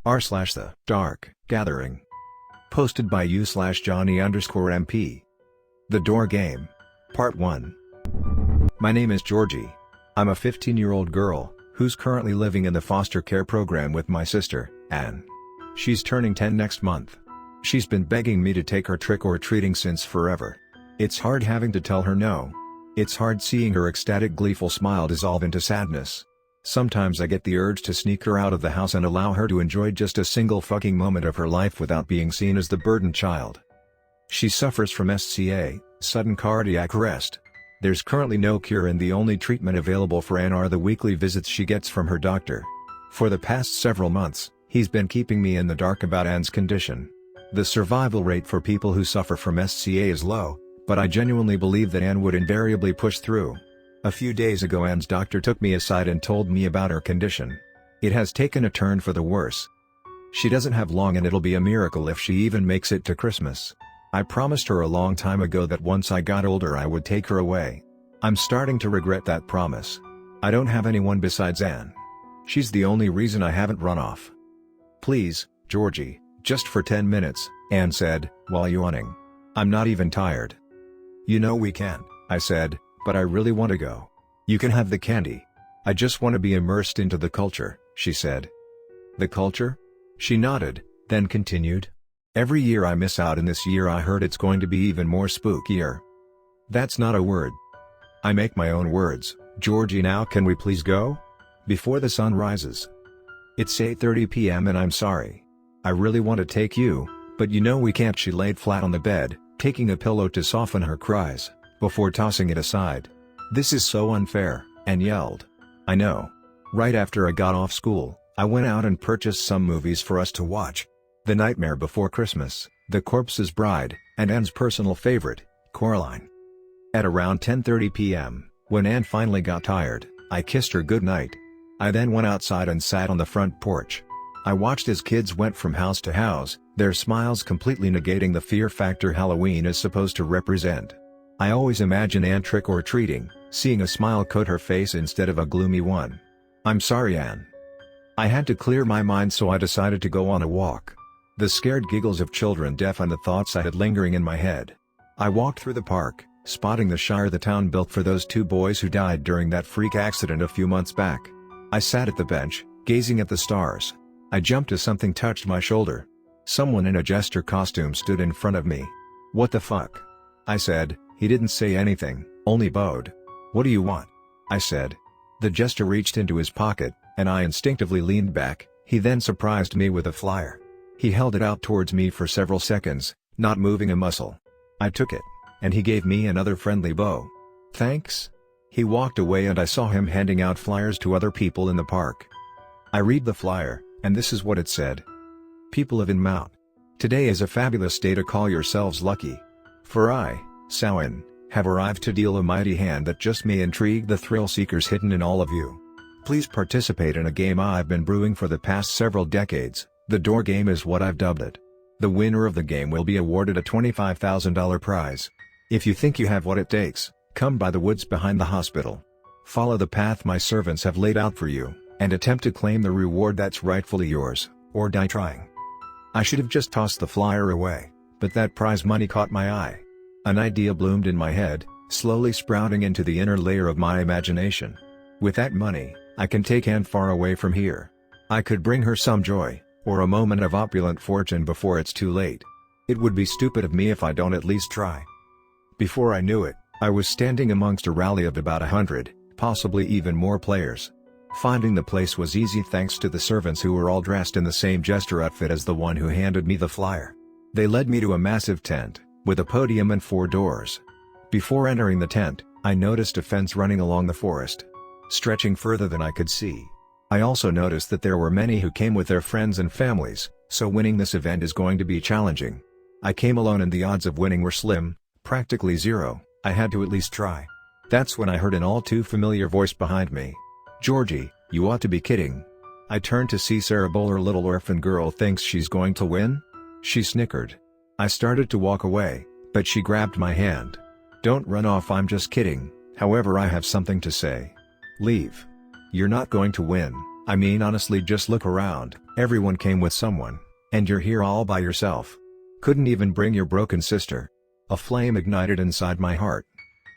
r/the dark gathering. Posted by u/Johnny_MP. The Door Game. Part 1. My name is Georgie. I'm a 15-year-old girl, who's currently living in the foster care program with my sister, Anne. She's turning 10 next month. She's been begging me to take her trick-or-treating since forever. It's hard having to tell her no. It's hard seeing her ecstatic gleeful smile dissolve into sadness. Sometimes I get the urge to sneak her out of the house and allow her to enjoy just a single fucking moment of her life without being seen as the burdened child. She suffers from SCA, sudden cardiac arrest. There's currently no cure and the only treatment available for Anne are the weekly visits she gets from her doctor. For the past several months, he's been keeping me in the dark about Anne's condition. The survival rate for people who suffer from SCA is low, but I genuinely believe that Anne would invariably push through. A few days ago Anne's doctor took me aside and told me about her condition. It has taken a turn for the worse. She doesn't have long and it'll be a miracle if she even makes it to Christmas. I promised her a long time ago that once I got older I would take her away. I'm starting to regret that promise. I don't have anyone besides Anne. She's the only reason I haven't run off. Please, Georgie, just for 10 minutes, Anne said, while yawning. I'm not even tired. You know we can, I said, but I really want to go. You can have the candy. I just want to be immersed into the culture, she said. The culture? She nodded, then continued. Every year I miss out and this year I heard it's going to be even more spookier. That's not a word. I make my own words. Georgie, now can we please go? Before the sun rises. It's 8:30 p.m. and I'm sorry. I really want to take you, but you know we can't. She laid flat on the bed, taking a pillow to soften her cries, before tossing it aside. This is so unfair, Anne yelled. I know. Right after I got off school, I went out and purchased some movies for us to watch. The Nightmare Before Christmas, The Corpse's Bride, and Anne's personal favorite, Coraline. At around 10:30 p.m., when Anne finally got tired, I kissed her goodnight. I then went outside and sat on the front porch. I watched as kids went from house to house, their smiles completely negating the fear factor Halloween is supposed to represent. I always imagine Anne trick-or-treating, seeing a smile coat her face instead of a gloomy one. I'm sorry, Anne. I had to clear my mind, so I decided to go on a walk. The scared giggles of children deafened the thoughts I had lingering in my head. I walked through the park, spotting the Shire the town built for those two boys who died during that freak accident a few months back. I sat at the bench, gazing at the stars. I jumped as something touched my shoulder. Someone in a jester costume stood in front of me. What the fuck? I said. He didn't say anything, only bowed. What do you want? I said. The jester reached into his pocket, and I instinctively leaned back. He then surprised me with a flyer. He held it out towards me for several seconds, not moving a muscle. I took it, and he gave me another friendly bow. Thanks? He walked away and I saw him handing out flyers to other people in the park. I read the flyer, and this is what it said. People of Inmount. Today is a fabulous day to call yourselves lucky. For I, Samhain, have arrived to deal a mighty hand that just may intrigue the thrill seekers hidden in all of you. Please participate in a game I've been brewing for the past several decades. The Door Game is what I've dubbed it. The winner of the game will be awarded a $25,000 prize. If you think you have what it takes, come by the woods behind the hospital. Follow the path my servants have laid out for you, and attempt to claim the reward that's rightfully yours, or die trying. I should have just tossed the flyer away, but that prize money caught my eye. An idea bloomed in my head, slowly sprouting into the inner layer of my imagination. With that money, I can take Anne far away from here. I could bring her some joy, or a moment of opulent fortune before it's too late. It would be stupid of me if I don't at least try. Before I knew it, I was standing amongst a rally of about 100, possibly even more players. Finding the place was easy thanks to the servants who were all dressed in the same jester outfit as the one who handed me the flyer. They led me to a massive tent, with a podium and 4 doors. Before entering the tent, I noticed a fence running along the forest, stretching further than I could see. I also noticed that there were many who came with their friends and families, so winning this event is going to be challenging. I came alone and the odds of winning were slim, practically zero. I had to at least try. That's when I heard an all too familiar voice behind me. Georgie, you ought to be kidding. I turned to see Sarah Bowler. Little orphan girl thinks she's going to win? She snickered. I started to walk away, but she grabbed my hand. Don't run off, I'm just kidding, however I have something to say. Leave. You're not going to win, I mean honestly just look around, everyone came with someone, and you're here all by yourself. Couldn't even bring your broken sister. A flame ignited inside my heart.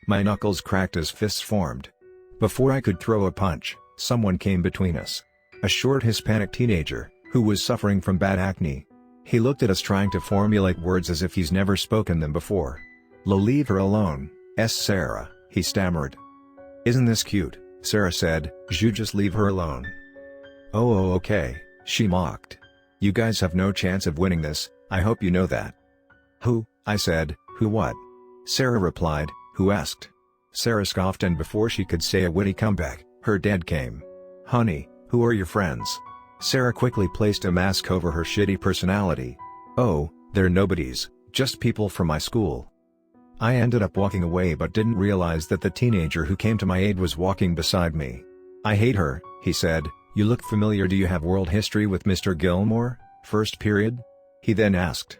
My knuckles cracked as fists formed. Before I could throw a punch, someone came between us. A short Hispanic teenager, who was suffering from bad acne. He looked at us trying to formulate words as if he's never spoken them before. Leave her alone, Sarah, he stammered. Isn't this cute, Sarah said, you just leave her alone. Oh okay, she mocked. You guys have no chance of winning this, I hope you know that. Who, I said, who what? Sarah replied, who asked? Sarah scoffed, and before she could say a witty comeback, her dad came. Honey, who are your friends? Sarah quickly placed a mask over her shitty personality. Oh, they're nobodies, just people from my school. I ended up walking away but didn't realize that the teenager who came to my aid was walking beside me. I hate her, he said. You look familiar. Do you have world history with Mr. Gilmore, first period? He then asked.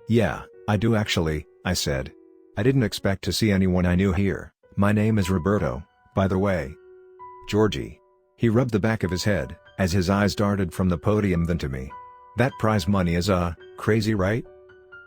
Yeah, I do actually, I said. I didn't expect to see anyone I knew here. My name is Roberto, by the way. Georgie. He rubbed the back of his head, as his eyes darted from the podium then to me. That prize money is crazy, right?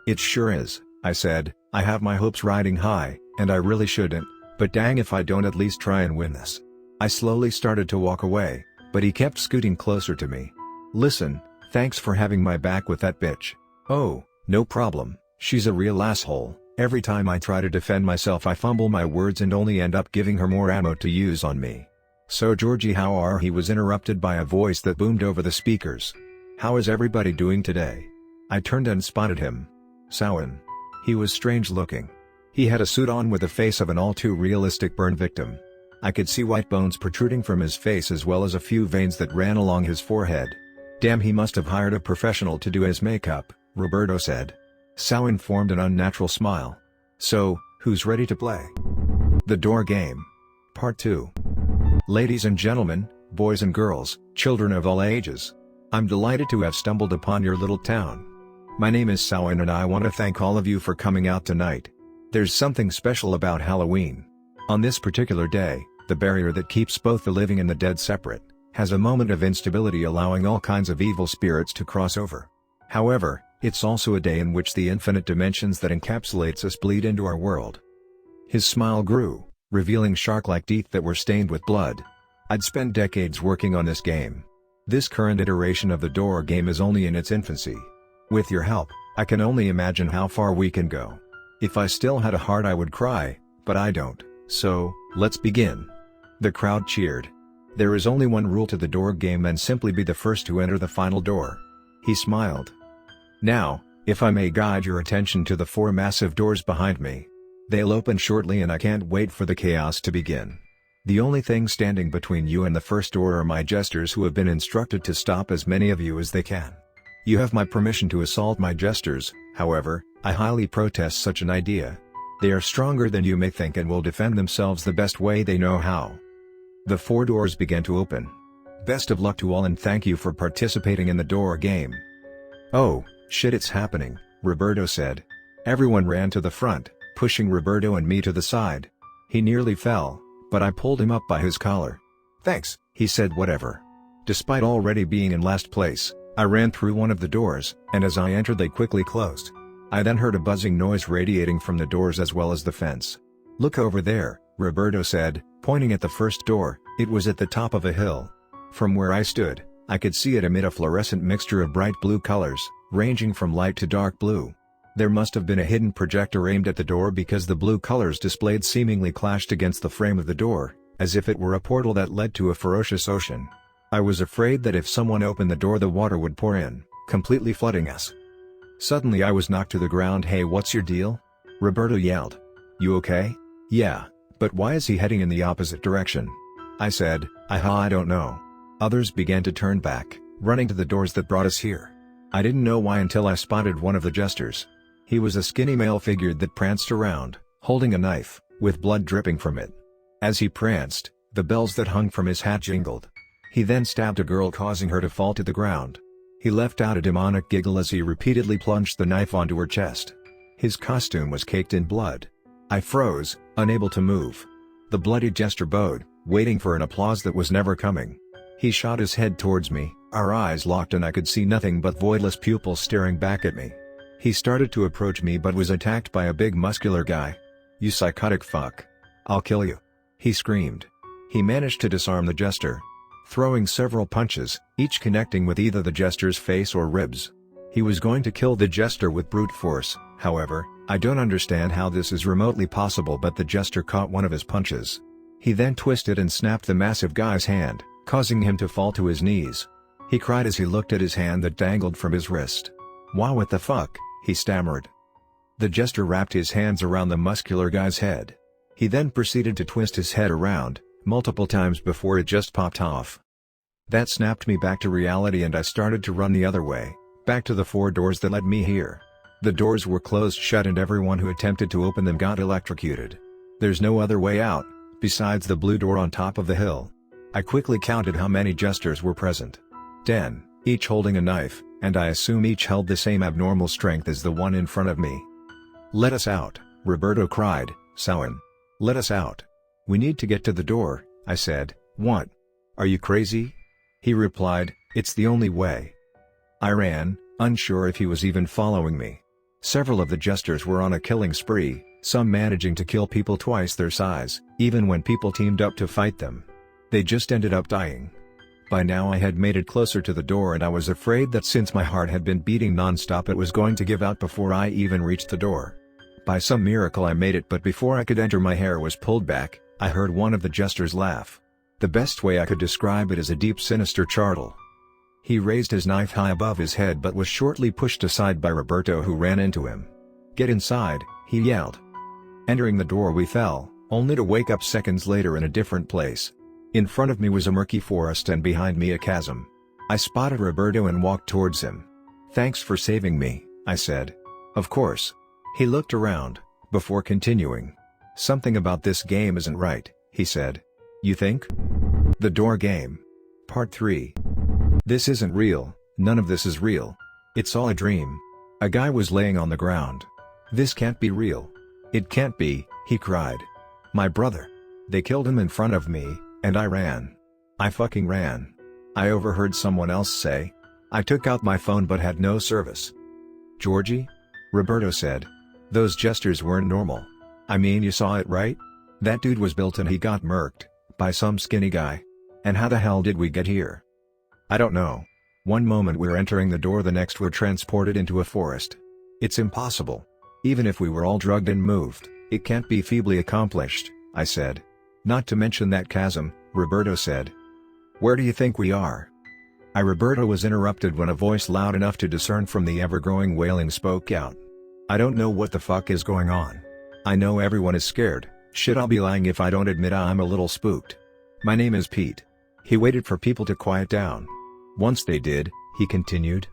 It sure is, I said. I have my hopes riding high, and I really shouldn't, but dang if I don't at least try and win this. I slowly started to walk away, but he kept scooting closer to me. Listen, thanks for having my back with that bitch. Oh, no problem, she's a real asshole. Every time I try to defend myself I fumble my words and only end up giving her more ammo to use on me. So Georgie, how are? He was interrupted by a voice that boomed over the speakers. How is everybody doing today? I turned and spotted him. Samhain. He was strange looking. He had a suit on with the face of an all too realistic burn victim. I could see white bones protruding from his face as well as a few veins that ran along his forehead. Damn, he must have hired a professional to do his makeup, Roberto said. Samhain formed an unnatural smile. So, who's ready to play? The Door Game. Part 2. Ladies and gentlemen, boys and girls, children of all ages. I'm delighted to have stumbled upon your little town. My name is Samhain and I want to thank all of you for coming out tonight. There's something special about Halloween. On this particular day, the barrier that keeps both the living and the dead separate, has a moment of instability, allowing all kinds of evil spirits to cross over. However, it's also a day in which the infinite dimensions that encapsulates us bleed into our world. His smile grew, revealing shark-like teeth that were stained with blood. I'd spent decades working on this game. This current iteration of the Door Game is only in its infancy. With your help, I can only imagine how far we can go. If I still had a heart I would cry, but I don't, so, let's begin. The crowd cheered. There is only one rule to the Door Game, and simply be the first to enter the final door. He smiled. Now, if I may guide your attention to the 4 massive doors behind me. They'll open shortly and I can't wait for the chaos to begin. The only thing standing between you and the first door are my jesters, who have been instructed to stop as many of you as they can. You have my permission to assault my jesters, however, I highly protest such an idea. They are stronger than you may think and will defend themselves the best way they know how. The 4 doors began to open. Best of luck to all and thank you for participating in the Door Game. Oh, shit, it's happening, Roberto said. Everyone ran to the front, pushing Roberto and me to the side. He nearly fell, but I pulled him up by his collar. Thanks, he said. Whatever. Despite already being in last place, I ran through one of the doors, and as I entered they quickly closed. I then heard a buzzing noise radiating from the doors as well as the fence. Look over there, Roberto said, pointing at the first door. It was at the top of a hill. From where I stood, I could see it emit a fluorescent mixture of bright blue colors, ranging from light to dark blue. There must have been a hidden projector aimed at the door, because the blue colors displayed seemingly clashed against the frame of the door, as if it were a portal that led to a ferocious ocean. I was afraid that if someone opened the door the water would pour in, completely flooding us. Suddenly I was knocked to the ground. Hey, what's your deal? Roberto yelled. You okay? Yeah, but why is he heading in the opposite direction? I said, I don't know. Others began to turn back, running to the doors that brought us here. I didn't know why until I spotted one of the jesters. He was a skinny male figure that pranced around, holding a knife, with blood dripping from it. As he pranced, the bells that hung from his hat jingled. He then stabbed a girl, causing her to fall to the ground. He let out a demonic giggle as he repeatedly plunged the knife onto her chest. His costume was caked in blood. I froze, unable to move. The bloody jester bowed, waiting for an applause that was never coming. He shot his head towards me, our eyes locked and I could see nothing but voidless pupils staring back at me. He started to approach me but was attacked by a big muscular guy. "You psychotic fuck. I'll kill you," he screamed. He managed to disarm the jester, throwing several punches, each connecting with either the jester's face or ribs. He was going to kill the jester with brute force. However, I don't understand how this is remotely possible, but the jester caught one of his punches. He then twisted and snapped the massive guy's hand, causing him to fall to his knees. He cried as he looked at his hand that dangled from his wrist. "Wow, what the fuck?" he stammered. The jester wrapped his hands around the muscular guy's head. He then proceeded to twist his head around, multiple times before it just popped off. That snapped me back to reality and I started to run the other way, back to the 4 doors that led me here. The doors were closed shut and everyone who attempted to open them got electrocuted. There's no other way out, besides the blue door on top of the hill. I quickly counted how many jesters were present. 10, each holding a knife, and I assume each held the same abnormal strength as the one in front of me. "Let us out," Roberto cried. "Samhain. Let us out. We need to get to the door," I said. "What? Are you crazy?" He replied, "It's the only way." I ran, unsure if he was even following me. Several of the jesters were on a killing spree, some managing to kill people twice their size, even when people teamed up to fight them. They just ended up dying. By now I had made it closer to the door and I was afraid that since my heart had been beating non-stop it was going to give out before I even reached the door. By some miracle I made it, but before I could enter my hair was pulled back. I heard one of the jesters laugh. The best way I could describe it is a deep sinister chortle. He raised his knife high above his head but was shortly pushed aside by Roberto, who ran into him. "Get inside," he yelled. Entering the door we fell, only to wake up seconds later in a different place. In front of me was a murky forest and behind me a chasm. I spotted Roberto and walked towards him. "Thanks for saving me," I said. "Of course." He looked around, before continuing. "Something about this game isn't right," he said. "You think?" The Door Game. Part 3. This isn't real, none of this is real. It's all a dream. A guy was laying on the ground. "This can't be real. It can't be," he cried. "My brother. They killed him in front of me, and I ran. I fucking ran." I overheard someone else say. "I took out my phone but had no service." "Georgie?" Roberto said. "Those jesters weren't normal. I mean, you saw it, right? That dude was built and he got murked by some skinny guy. And how the hell did we get here? I don't know. One moment we're entering the door, the next we're transported into a forest. It's impossible. Even if we were all drugged and moved, it can't be feebly accomplished," I said. "Not to mention that chasm," Roberto said. "Where do you think we are?" Roberto was interrupted when a voice loud enough to discern from the ever-growing wailing spoke out. "I don't know what the fuck is going on. I know everyone is scared. Shit, I'll be lying if I don't admit I'm a little spooked. My name is Pete." He waited for people to quiet down. "Once they did," he continued.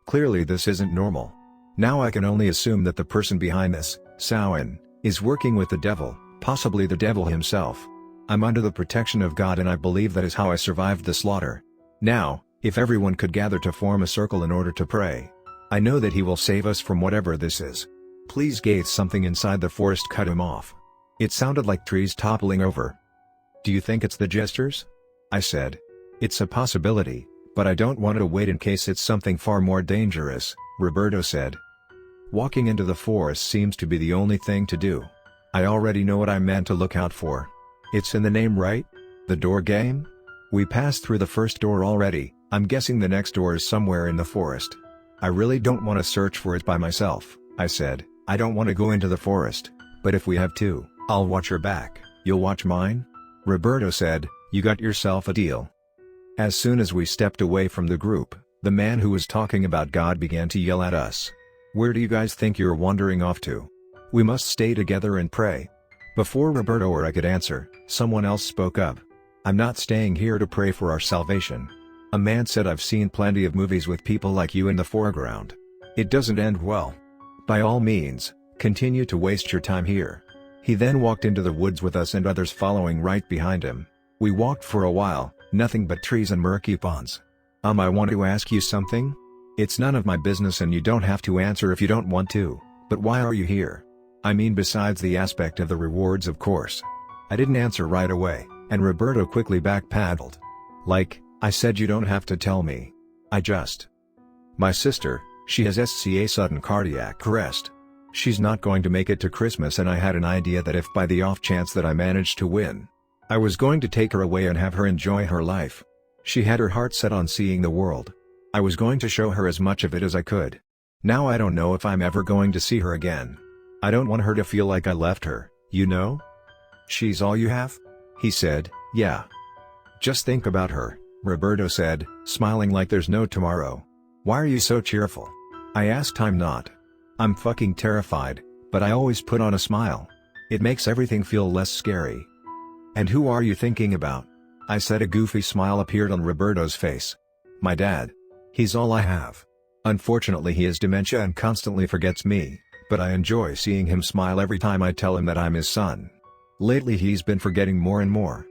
"Clearly this isn't normal. Now I can only assume that the person behind this, Samhain, is working with the devil, possibly the devil himself. I'm under the protection of God and I believe that is how I survived the slaughter. Now, if everyone could gather to form a circle in order to pray. I know that he will save us from whatever this is. Please." Gates, something inside the forest cut him off. It sounded like trees toppling over. "Do you think it's the jesters?" I said. "It's a possibility, but I don't want to wait in case it's something far more dangerous," Roberto said. "Walking into the forest seems to be the only thing to do. I already know what I'm meant to look out for. It's in the name, right? The Door Game? We passed through the first door already. I'm guessing the next door is somewhere in the forest. I really don't want to search for it by myself," I said. "I don't want to go into the forest, but if we have to, I'll watch your back. You'll watch mine?" Roberto said. "You got yourself a deal." As soon as we stepped away from the group, the man who was talking about God began to yell at us. "Where do you guys think you're wandering off to? We must stay together and pray." Before Roberto or I could answer, someone else spoke up. "I'm not staying here to pray for our salvation." A man said, "I've seen plenty of movies with people like you in the foreground. It doesn't end well. By all means, continue to waste your time here." He then walked into the woods with us and others following right behind him. We walked for a while, nothing but trees and murky ponds. I want to ask you something? It's none of my business and you don't have to answer if you don't want to, but why are you here? I mean, besides the aspect of the rewards, of course." I didn't answer right away, and Roberto quickly backpedaled. "Like, I said you don't have to tell me. My sister, she has SCA sudden cardiac arrest. She's not going to make it to Christmas, and I had an idea that if by the off chance that I managed to win, I was going to take her away and have her enjoy her life. She had her heart set on seeing the world. I was going to show her as much of it as I could. Now I don't know if I'm ever going to see her again. I don't want her to feel like I left her, you know? She's all you have? He said, yeah. Just think about her, Roberto said, smiling like there's no tomorrow. Why are you so cheerful? I asked. I'm not. I'm fucking terrified, but I always put on a smile. It makes everything feel less scary. And who are you thinking about? I said. A goofy smile appeared on Roberto's face. My dad. He's all I have. Unfortunately, he has dementia and constantly forgets me, but I enjoy seeing him smile every time I tell him that I'm his son. Lately he's been forgetting more and more.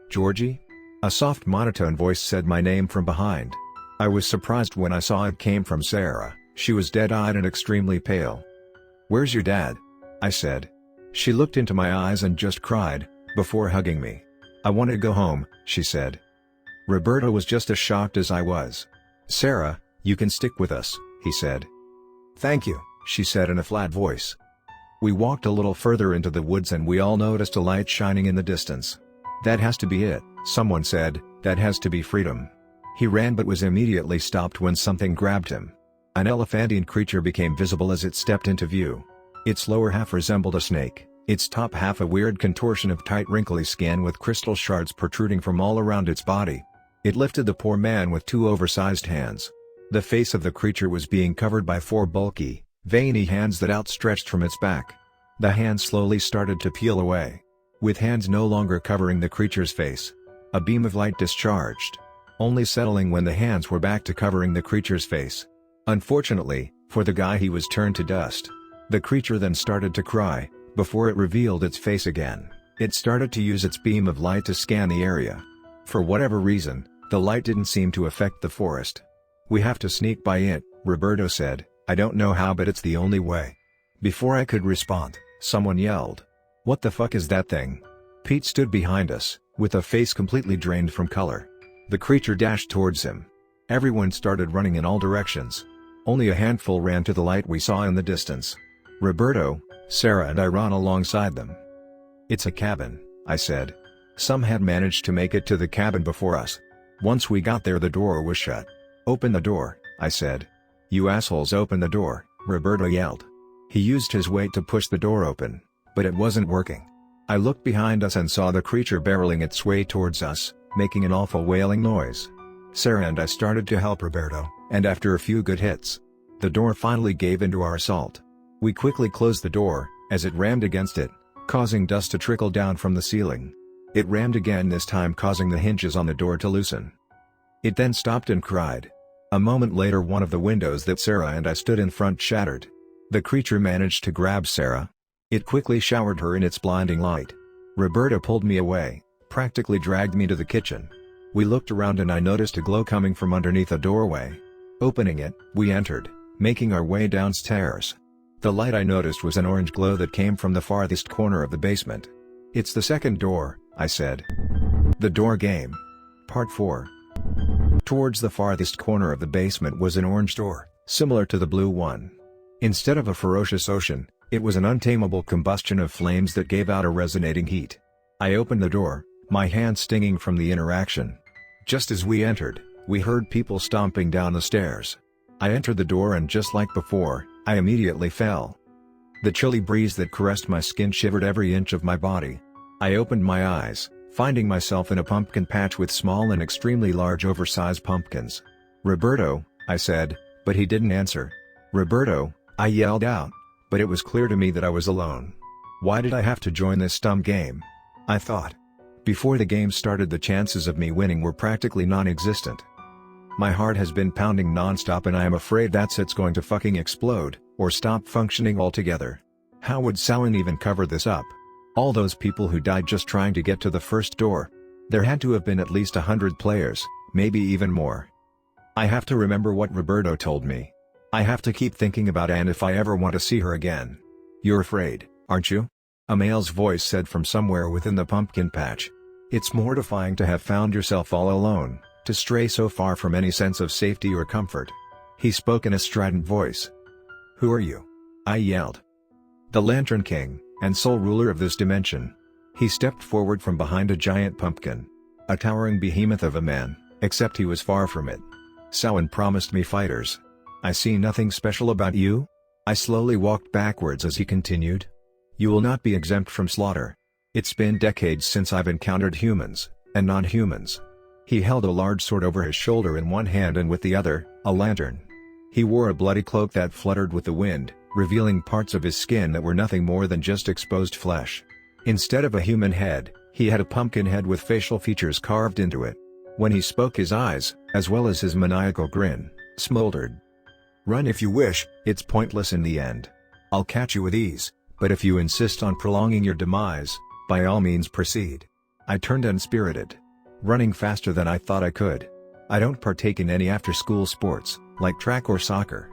Georgie? A soft monotone voice said my name from behind. I was surprised when I saw it came from Sarah. She was dead-eyed and extremely pale. Where's your dad? I said. She looked into my eyes and just cried, before hugging me. I want to go home, she said. Roberto was just as shocked as I was. Sarah, you can stick with us, he said. Thank you, she said in a flat voice. We walked a little further into the woods and we all noticed a light shining in the distance. That has to be it, someone said. That has to be freedom. He ran but was immediately stopped when something grabbed him. An elephantine creature became visible as it stepped into view. Its lower half resembled a snake, its top half a weird contortion of tight wrinkly skin with crystal shards protruding from all around its body. It lifted the poor man with two oversized hands. The face of the creature was being covered by four bulky, veiny hands that outstretched from its back. The hands slowly started to peel away. With hands no longer covering the creature's face, a beam of light discharged, only settling when the hands were back to covering the creature's face. Unfortunately, for the guy, he was turned to dust. The creature then started to cry, before it revealed its face again. It started to use its beam of light to scan the area. For whatever reason, the light didn't seem to affect the forest. We have to sneak by it, Roberto said. I don't know how, but it's the only way. Before I could respond, someone yelled. What the fuck is that thing? Pete stood behind us, with a face completely drained from color. The creature dashed towards him. Everyone started running in all directions. Only a handful ran to the light we saw in the distance. Roberto, Sarah and I ran alongside them. It's a cabin, I said. Some had managed to make it to the cabin before us. Once we got there, the door was shut. Open the door, I said. You assholes, open the door, Roberto yelled. He used his weight to push the door open, but it wasn't working. I looked behind us and saw the creature barreling its way towards us, making an awful wailing noise. Sarah and I started to help Roberto, and after a few good hits, the door finally gave into our assault. We quickly closed the door, as it rammed against it, causing dust to trickle down from the ceiling. It rammed again, this time causing the hinges on the door to loosen. It then stopped and cried. A moment later, one of the windows that Sarah and I stood in front shattered. The creature managed to grab Sarah. It quickly showered her in its blinding light. Roberto pulled me away, practically dragged me to the kitchen. We looked around and I noticed a glow coming from underneath a doorway. Opening it, we entered, making our way downstairs. The light I noticed was an orange glow that came from the farthest corner of the basement. It's the second door, I said. The Door Game. Part 4. Towards the farthest corner of the basement was an orange door, similar to the blue one. Instead of a ferocious ocean, it was an untamable combustion of flames that gave out a resonating heat. I opened the door, my hand stinging from the interaction. Just as we entered, we heard people stomping down the stairs. I entered the door and just like before, I immediately fell. The chilly breeze that caressed my skin shivered every inch of my body. I opened my eyes, finding myself in a pumpkin patch with small and extremely large oversized pumpkins. Roberto, I said, but he didn't answer. Roberto, I yelled out, but it was clear to me that I was alone. Why did I have to join this dumb game? I thought. Before the game started, the chances of me winning were practically non-existent. My heart has been pounding non-stop and I am afraid it's going to fucking explode, or stop functioning altogether. How would Samhain even cover this up? All those people who died just trying to get to the first door. There had to have been at least 100 players, maybe even more. I have to remember what Roberto told me. I have to keep thinking about Anne if I ever want to see her again. You're afraid, aren't you? A male's voice said from somewhere within the pumpkin patch. It's mortifying to have found yourself all alone, to stray so far from any sense of safety or comfort. He spoke in a strident voice. "Who are you?" I yelled. "The Lantern King, and sole ruler of this dimension." He stepped forward from behind a giant pumpkin. A towering behemoth of a man, except he was far from it. "Samhain promised me fighters. I see nothing special about you?" I slowly walked backwards as he continued. "You will not be exempt from slaughter. It's been decades since I've encountered humans, and non-humans." He held a large sword over his shoulder in one hand and with the other, a lantern. He wore a bloody cloak that fluttered with the wind, revealing parts of his skin that were nothing more than just exposed flesh. Instead of a human head, he had a pumpkin head with facial features carved into it. When he spoke, his eyes, as well as his maniacal grin, smoldered. "Run if you wish, it's pointless in the end. I'll catch you with ease, but if you insist on prolonging your demise, by all means proceed." I turned unspirited, running faster than I thought I could. I don't partake in any after-school sports, like track or soccer.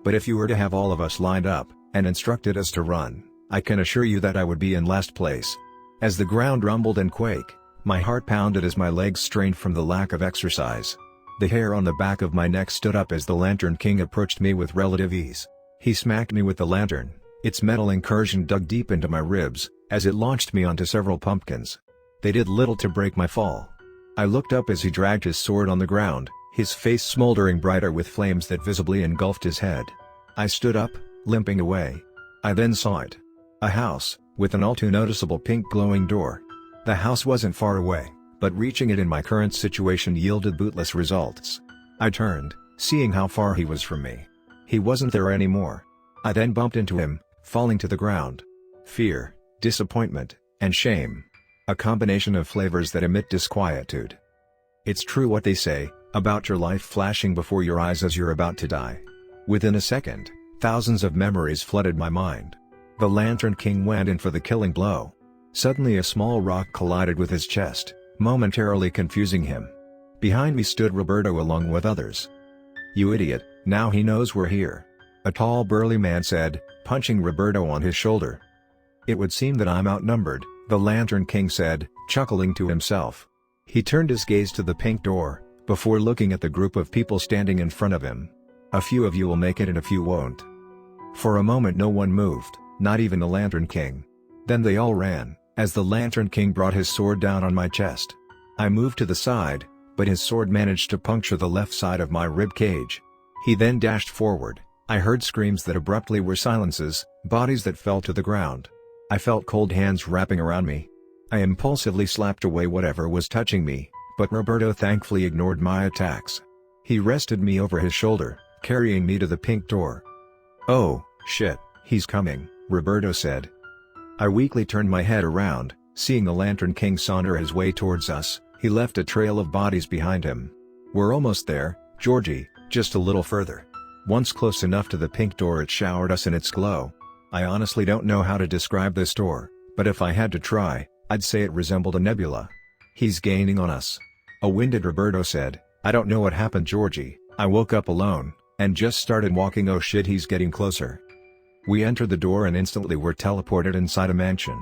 But if you were to have all of us lined up, and instructed us to run, I can assure you that I would be in last place. As the ground rumbled and quaked, my heart pounded as my legs strained from the lack of exercise. The hair on the back of my neck stood up as the Lantern King approached me with relative ease. He smacked me with the lantern. Its metal incursion dug deep into my ribs, as it launched me onto several pumpkins. They did little to break my fall. I looked up as he dragged his sword on the ground, his face smoldering brighter with flames that visibly engulfed his head. I stood up, limping away. I then saw it. A house, with an all too noticeable pink glowing door. The house wasn't far away, but reaching it in my current situation yielded bootless results. I turned, seeing how far he was from me. He wasn't there anymore. I then bumped into him, falling to the ground. Fear, disappointment, and shame. A combination of flavors that emit disquietude. It's true what they say, about your life flashing before your eyes as you're about to die. Within a second, thousands of memories flooded my mind. The Lantern King went in for the killing blow. Suddenly a small rock collided with his chest, momentarily confusing him. Behind me stood Roberto along with others. "You idiot, now he knows we're here," a tall burly man said, punching Roberto on his shoulder. "It would seem that I'm outnumbered," the Lantern King said, chuckling to himself. He turned his gaze to the pink door, before looking at the group of people standing in front of him. "A few of you will make it and a few won't." For a moment no one moved, not even the Lantern King. Then they all ran, as the Lantern King brought his sword down on my chest. I moved to the side, but his sword managed to puncture the left side of my rib cage. He then dashed forward. I heard screams that abruptly were silences, bodies that fell to the ground. I felt cold hands wrapping around me. I impulsively slapped away whatever was touching me, but Roberto thankfully ignored my attacks. He rested me over his shoulder, carrying me to the pink door. "Oh, shit, he's coming," Roberto said. I weakly turned my head around, seeing the Lantern King saunter his way towards us. He left a trail of bodies behind him. "We're almost there, Georgie, just a little further." Once close enough to the pink door, it showered us in its glow. I honestly don't know how to describe this door, but if I had to try, I'd say it resembled a nebula. "He's gaining on us," a winded Roberto said. "I don't know what happened, Georgie. I woke up alone, and just started walking. Oh shit, he's getting closer." We entered the door and instantly were teleported inside a mansion.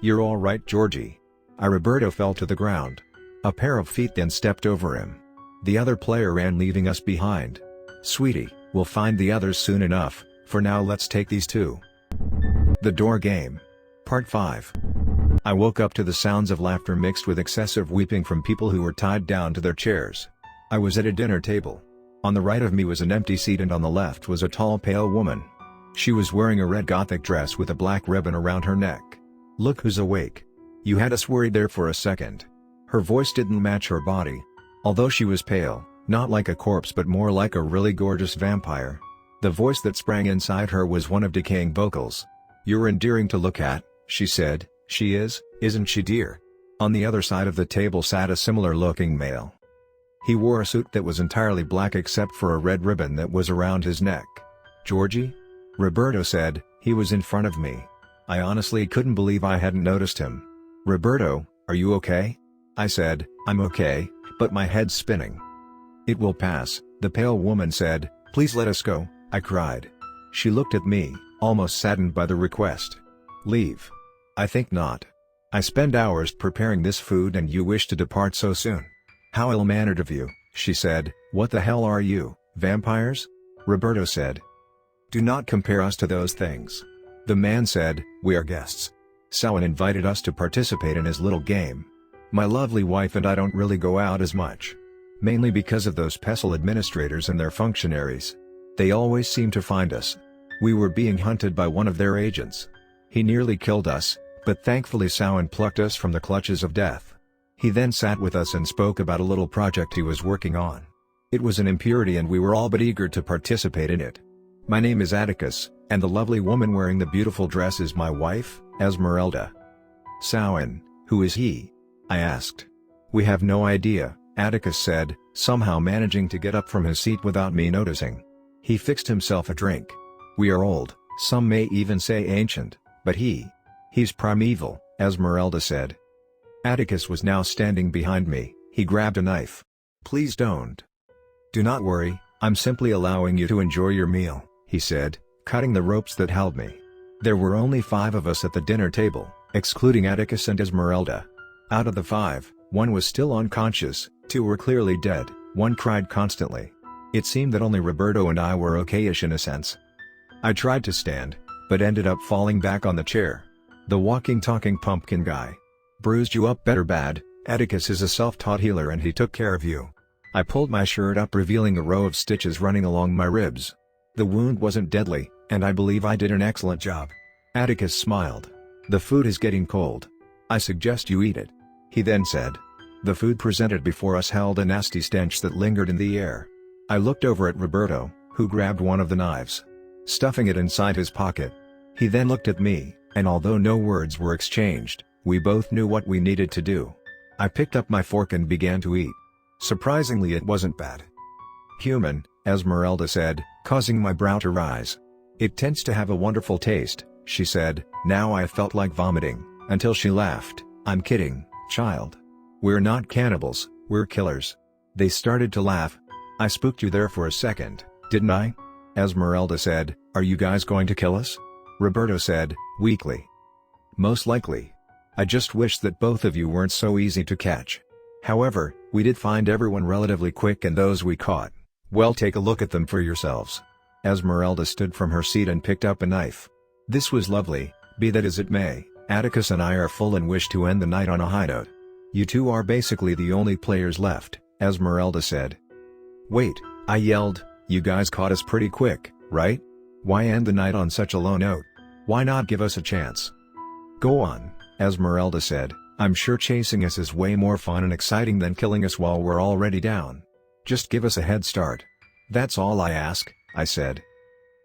"You're all right, Georgie." Roberto fell to the ground. A pair of feet then stepped over him. The other player ran, leaving us behind. "Sweetie, we'll find the others soon enough, for now let's take these two." The Door Game. Part 5. I woke up to the sounds of laughter mixed with excessive weeping from people who were tied down to their chairs. I was at a dinner table. On the right of me was an empty seat and on the left was a tall pale woman. She was wearing a red gothic dress with a black ribbon around her neck. "Look who's awake. You had us worried there for a second." Her voice didn't match her body. Although she was pale, not like a corpse but more like a really gorgeous vampire. The voice that sprang inside her was one of decaying vocals. "You're endearing to look at," she said. "She is, isn't she, dear?" On the other side of the table sat a similar-looking male. He wore a suit that was entirely black except for a red ribbon that was around his neck. "Georgie?" Roberto said. He was in front of me. I honestly couldn't believe I hadn't noticed him. "Roberto, are you okay?" I said. "I'm okay, but my head's spinning." "It will pass," the pale woman said. "Please let us go," I cried. She looked at me, almost saddened by the request. "Leave? I think not. I spend hours preparing this food and you wish to depart so soon. How ill-mannered of you." She said, "What the hell are you, vampires?" Roberto said, "Do not compare us to those things." The man said, "We are guests. Samhain invited us to participate in his little game. My lovely wife and I don't really go out as much. Mainly because of those pestle administrators and their functionaries. They always seem to find us. We were being hunted by one of their agents. He nearly killed us, but thankfully Samhain plucked us from the clutches of death. He then sat with us and spoke about a little project he was working on. It was an impurity and we were all but eager to participate in it. My name is Atticus, and the lovely woman wearing the beautiful dress is my wife, Esmeralda." "Samhain, who is he?" I asked. "We have no idea," Atticus said, somehow managing to get up from his seat without me noticing. He fixed himself a drink. "We are old, some may even say ancient, but he's primeval," Esmeralda said. Atticus was now standing behind me. He grabbed a knife. "Please don't. Do not worry, I'm simply allowing you to enjoy your meal," he said, cutting the ropes that held me. There were only 5 of us at the dinner table, excluding Atticus and Esmeralda. Out of the 5, 1 was still unconscious, 2 were clearly dead, 1 cried constantly. It seemed that only Roberto and I were okay-ish in a sense. I tried to stand, but ended up falling back on the chair. "The walking talking pumpkin guy. Bruised you up better bad. Atticus is a self-taught healer and he took care of you." I pulled my shirt up revealing a row of stitches running along my ribs. The wound wasn't deadly, and I believe I did an excellent job. Atticus smiled. "The food is getting cold. I suggest you eat it," he then said. The food presented before us held a nasty stench that lingered in the air. I looked over at Roberto, who grabbed one of the knives, stuffing it inside his pocket. He then looked at me, and although no words were exchanged, we both knew what we needed to do. I picked up my fork and began to eat. Surprisingly, it wasn't bad. "Human," Esmeralda said, causing my brow to rise. "It tends to have a wonderful taste," she said. Now I felt like vomiting, until she laughed. "I'm kidding, child. We're not cannibals, we're killers." They started to laugh. "I spooked you there for a second, didn't I?" Esmeralda said, "Are you guys going to kill us?" Roberto said, weakly. "Most likely. I just wish that both of you weren't so easy to catch. However, we did find everyone relatively quick and those we caught, well, take a look at them for yourselves." Esmeralda stood from her seat and picked up a knife. "This was lovely, be that as it may, Atticus and I are full and wish to end the night on a high note. You two are basically the only players left," Esmeralda said. "Wait," I yelled, "you guys caught us pretty quick, right? Why end the night on such a low note? Why not give us a chance?" "Go on," Esmeralda said, "I'm sure chasing us is way more fun and exciting than killing us while we're already down. Just give us a head start. That's all I ask," I said.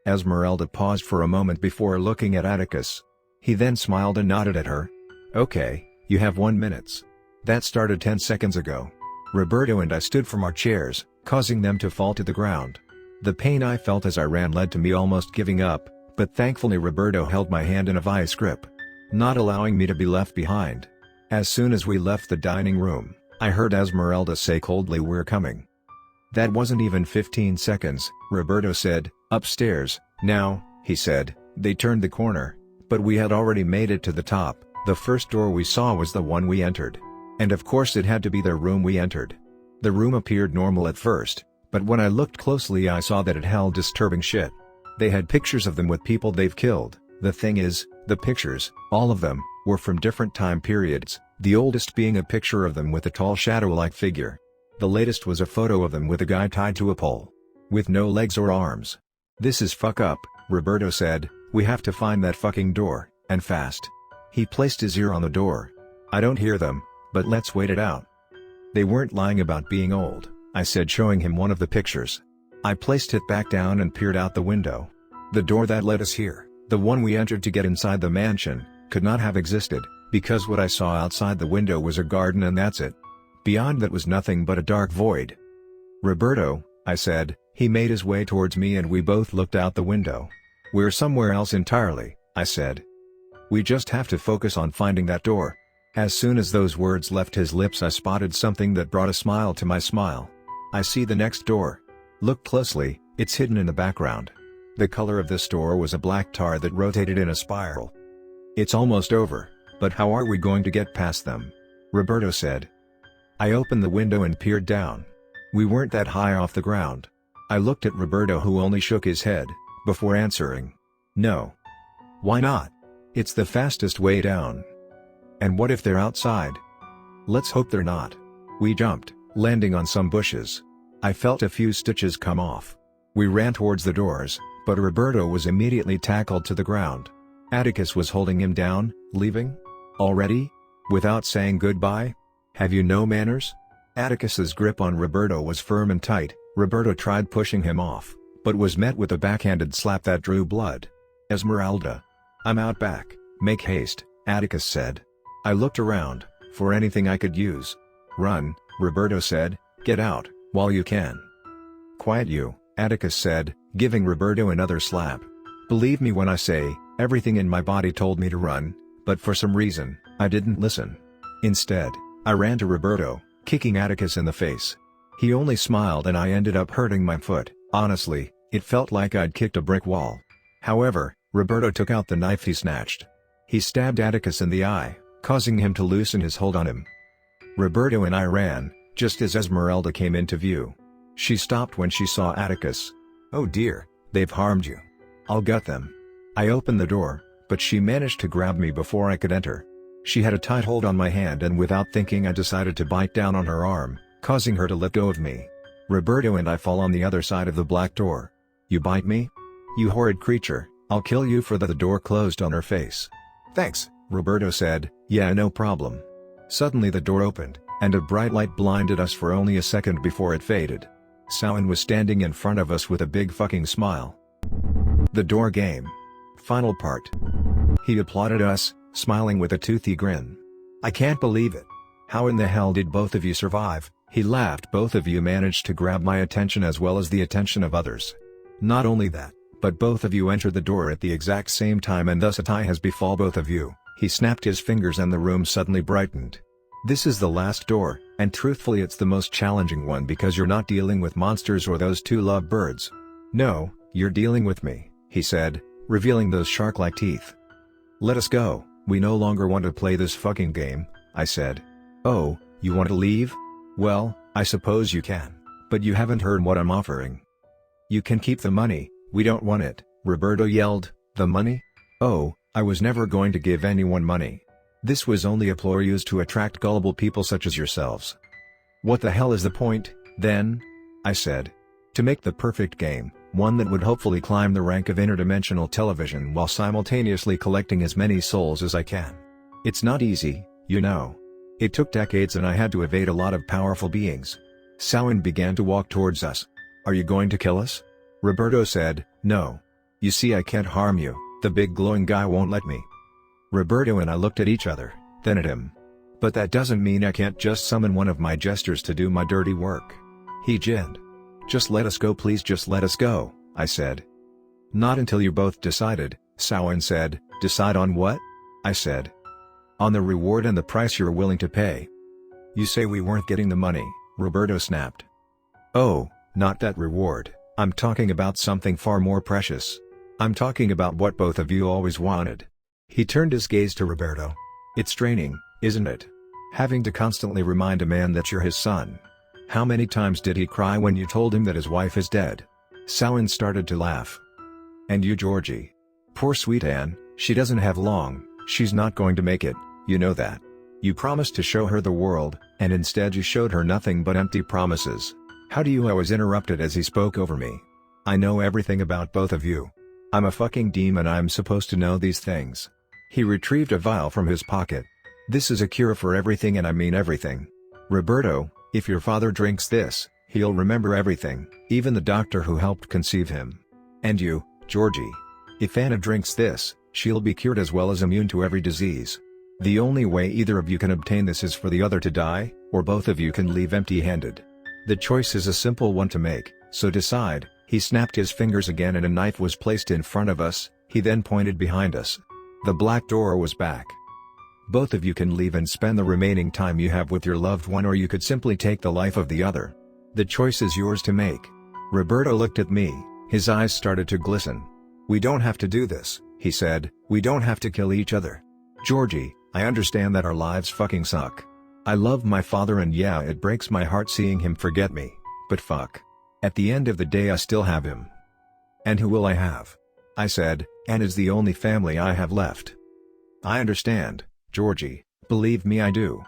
Esmeralda paused for a moment before looking at Atticus. He then smiled and nodded at her. "Okay, you have 1 minute. That started 10 seconds ago." Roberto and I stood from our chairs, causing them to fall to the ground. The pain I felt as I ran led to me almost giving up, but thankfully Roberto held my hand in a vice grip, not allowing me to be left behind. As soon as we left the dining room, I heard Esmeralda say coldly, "We're coming." "That wasn't even 15 seconds, Roberto said. "Upstairs, now," he said. They turned the corner, but we had already made it to the top. The first door we saw was the one we entered. And of course it had to be the room we entered. The room appeared normal at first, but when I looked closely I saw that it held disturbing shit. They had pictures of them with people they've killed. The thing is, the pictures, all of them, were from different time periods, the oldest being a picture of them with a tall shadow-like figure. The latest was a photo of them with a guy tied to a pole, with no legs or arms. "This is fuck up," Roberto said. "We have to find that fucking door, and fast." He placed his ear on the door. "I don't hear them, but let's wait it out." "They weren't lying about being old," I said, showing him one of the pictures. I placed it back down and peered out the window. The door that led us here, the one we entered to get inside the mansion, could not have existed, because what I saw outside the window was a garden and that's it. Beyond that was nothing but a dark void. "Roberto," I said. He made his way towards me and we both looked out the window. "We're somewhere else entirely," I said. "We just have to focus on finding that door." As soon as those words left his lips I spotted something that brought a smile to my smile. "I see the next door. Look closely, it's hidden in the background." The color of this door was a black tar that rotated in a spiral. "It's almost over, but how are we going to get past them?" Roberto said. I opened the window and peered down. We weren't that high off the ground. I looked at Roberto, who only shook his head, before answering. No. Why not? It's the fastest way down. And what if they're outside? Let's hope they're not. We jumped, landing on some bushes. I felt a few stitches come off. We ran towards the doors, but Roberto was immediately tackled to the ground. Atticus was holding him down. Leaving? Already? Without saying goodbye? Have you no manners? Atticus's grip on Roberto was firm and tight. Roberto tried pushing him off, but was met with a backhanded slap that drew blood. Esmeralda. I'm out back, make haste, Atticus said. I looked around, for anything I could use. Run, Roberto said, get out, while you can. Quiet you, Atticus said, giving Roberto another slap. Believe me when I say, everything in my body told me to run, but for some reason, I didn't listen. Instead, I ran to Roberto, kicking Atticus in the face. He only smiled and I ended up hurting my foot. Honestly, it felt like I'd kicked a brick wall. However, Roberto took out the knife he snatched. He stabbed Atticus in the eye, causing him to loosen his hold on him. Roberto and I ran, just as Esmeralda came into view. She stopped when she saw Atticus. Oh dear, they've harmed you. I'll gut them. I opened the door, but she managed to grab me before I could enter. She had a tight hold on my hand and without thinking I decided to bite down on her arm, causing her to let go of me. Roberto and I fall on the other side of the black door. You bite me? You horrid creature, I'll kill you for that. The door closed on her face. Thanks, Roberto said, yeah no problem. Suddenly the door opened, and a bright light blinded us for only a second before it faded. Samhain was standing in front of us with a big fucking smile. The door game. Final part. He applauded us, smiling with a toothy grin. I can't believe it. How in the hell did both of you survive? He laughed. Both of you managed to grab my attention as well as the attention of others. Not only that, but both of you entered the door at the exact same time and thus a tie has befall both of you. He snapped his fingers and the room suddenly brightened. This is the last door, and truthfully it's the most challenging one because you're not dealing with monsters or those two lovebirds. No, you're dealing with me, he said, revealing those shark-like teeth. Let us go, we no longer want to play this fucking game, I said. Oh, you want to leave? Well, I suppose you can, but you haven't heard what I'm offering. You can keep the money, we don't want it, Roberto yelled. The money? Oh, I was never going to give anyone money. This was only a ploy used to attract gullible people such as yourselves. What the hell is the point, then? I said. To make the perfect game, one that would hopefully climb the rank of interdimensional television while simultaneously collecting as many souls as I can. It's not easy, you know. It took decades and I had to evade a lot of powerful beings. Samhain began to walk towards us. Are you going to kill us? Roberto said, no. You see I can't harm you, the big glowing guy won't let me. Roberto and I looked at each other, then at him. But that doesn't mean I can't just summon one of my gestures to do my dirty work. He grinned. Just let us go please, just let us go, I said. Not until you both decided, Samhain said. Decide on what? I said. On the reward and the price you're willing to pay. You say we weren't getting the money, Roberto snapped. Oh, not that reward, I'm talking about something far more precious. I'm talking about what both of you always wanted. He turned his gaze to Roberto. It's draining, isn't it? Having to constantly remind a man that you're his son. How many times did he cry when you told him that his wife is dead? Samhain started to laugh. And you, Georgie. Poor sweet Anne, she doesn't have long, she's not going to make it, you know that. You promised to show her the world, and instead you showed her nothing but empty promises. How do you? I was interrupted as he spoke over me. I know everything about both of you. I'm a fucking demon, I'm supposed to know these things. He retrieved a vial from his pocket. This is a cure for everything and I mean everything. Roberto, if your father drinks this, he'll remember everything, even the doctor who helped conceive him. And you, Georgie. If Anna drinks this, she'll be cured as well as immune to every disease. The only way either of you can obtain this is for the other to die, or both of you can leave empty-handed. The choice is a simple one to make, so decide. He snapped his fingers again and a knife was placed in front of us. He then pointed behind us. The black door was back. Both of you can leave and spend the remaining time you have with your loved one, or you could simply take the life of the other. The choice is yours to make. Roberto looked at me, his eyes started to glisten. We don't have to do this, he said, we don't have to kill each other. Georgie, I understand that our lives fucking suck. I love my father and yeah, it breaks my heart seeing him forget me, But fuck. At the end of the day I still have him. And who will I have? I said, Anne is the only family I have left. I understand, Georgie, believe me I do.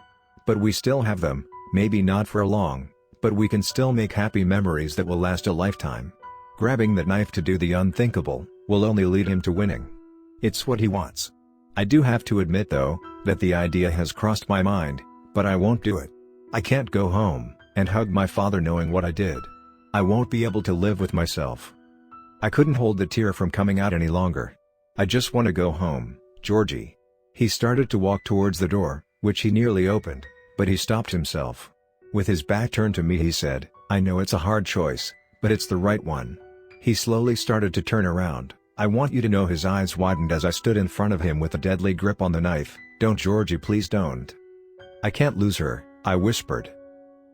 But we still have them, maybe not for long, but we can still make happy memories that will last a lifetime. Grabbing that knife to do the unthinkable, will only lead him to winning. It's what he wants. I do have to admit though, that the idea has crossed my mind, but I won't do it. I can't go home, and hug my father knowing what I did. I won't be able to live with myself. I couldn't hold the tear from coming out any longer. I just want to go home, Georgie. He started to walk towards the door, which he nearly opened, but he stopped himself. With his back turned to me he said, I know it's a hard choice, but it's the right one. He slowly started to turn around. I want you to know his eyes widened as I stood in front of him with a deadly grip on the knife. Don't, Georgie, please don't. I can't lose her, I whispered.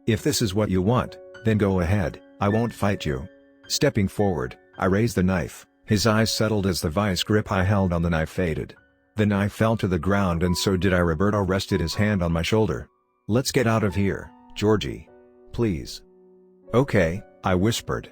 If this is what you want, then go ahead, I won't fight you. Stepping forward, I raised the knife. His eyes settled as the vice grip I held on the knife faded. The knife fell to the ground and so did I. Roberto rested his hand on my shoulder. Let's get out of here, Georgie. Please. Okay, I whispered.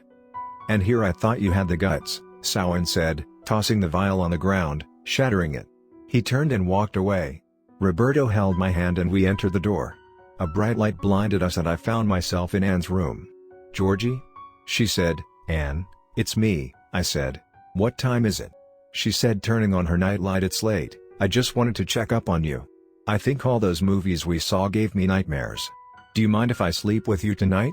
And here I thought you had the guts, Samhain said, tossing the vial on the ground, shattering it. He turned and walked away. Roberto held my hand and we entered the door. A bright light blinded us and I found myself in Anne's room. Georgie? She said. Anne, it's me, I said. What time is it? She said, turning on her nightlight. It's late, I just wanted to check up on you. I think all those movies we saw gave me nightmares. Do you mind if I sleep with you tonight?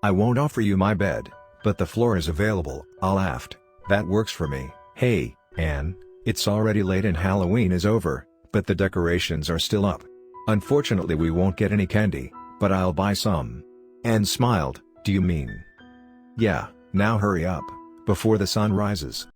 I won't offer you my bed, but the floor is available, I laughed. That works for me. Hey, Anne, it's already late and Halloween is over, but the decorations are still up. Unfortunately we won't get any candy, but I'll buy some. Anne smiled. Do you mean? Yeah, now hurry up, before the sun rises.